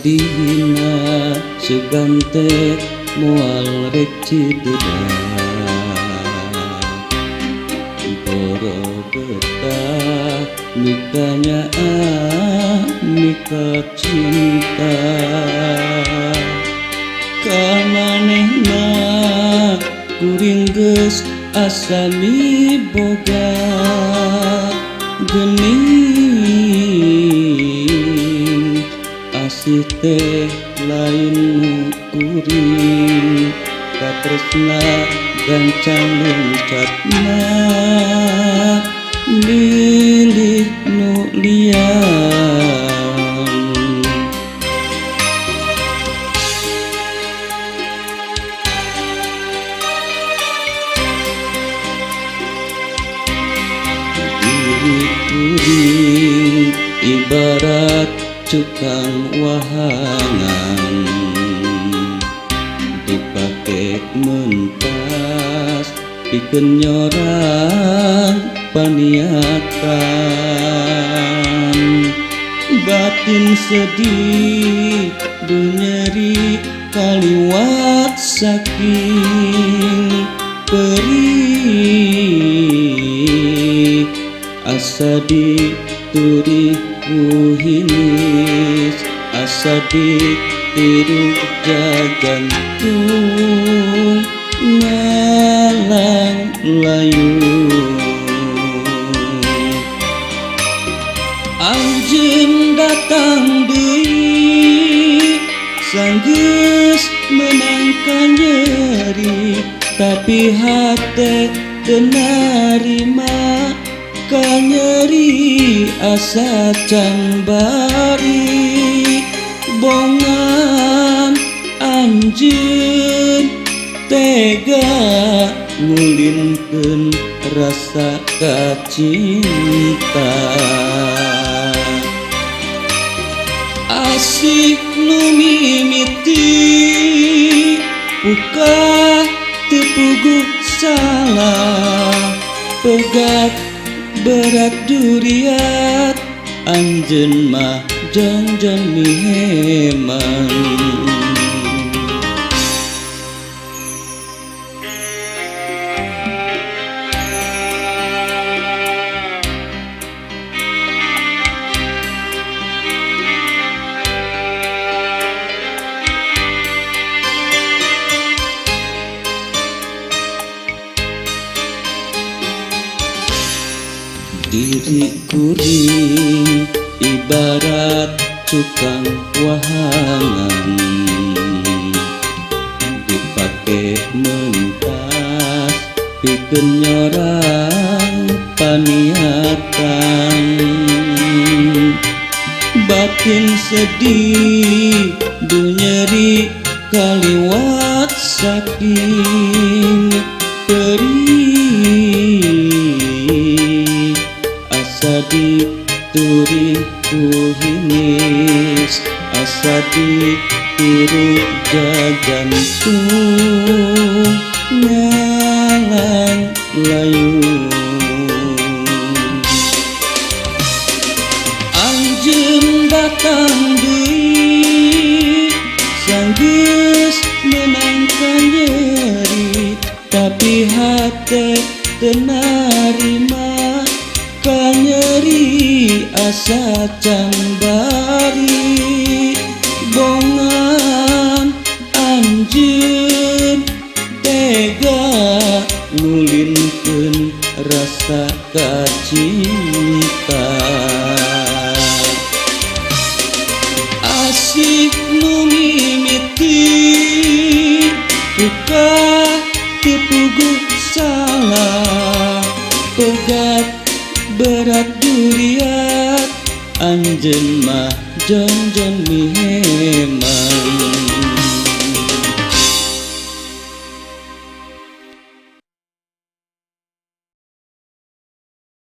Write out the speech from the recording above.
Sadina sugante mual rek cidera Boro betah mikanya mika cinta Kamanehna kuring geus asami boga Gening asih teh lain nu kuring katresna gancang loncatna milih nu lian diri kuring ibarat cukang wahangan dipake mentas pikeun nyorang paniatan batin sedih dunyeri kaliwat saking perih asa dituri kuhinis asa ditiru jagantung ngalang layu anjeun datang deui sanggeus menangkan nyeri tapi hate teu narima ka nyeri asa can bari bongan anjeun tega ngulinkeun rasa kacinta asih nu mimiti buka teu puguh salah pegat berat duriat anjeun mah janjan miheman diri kuring ibarat cukang wahangan dipake mentas pikeun nyorang paniatan batin sedih dunyeri kaliwat saking perih asa dituri kuhinis asa ditiru jagantung ngalang layu anjeun datang deui sanggeus menangkan nyeri tapi hate teu narima ka nyeri asa can bari bongan anjeun tega ngulinkeun rasa kacinta asih nu mimiti buka teu puguh salah pegat berat duriat anjeun mah janjan miheman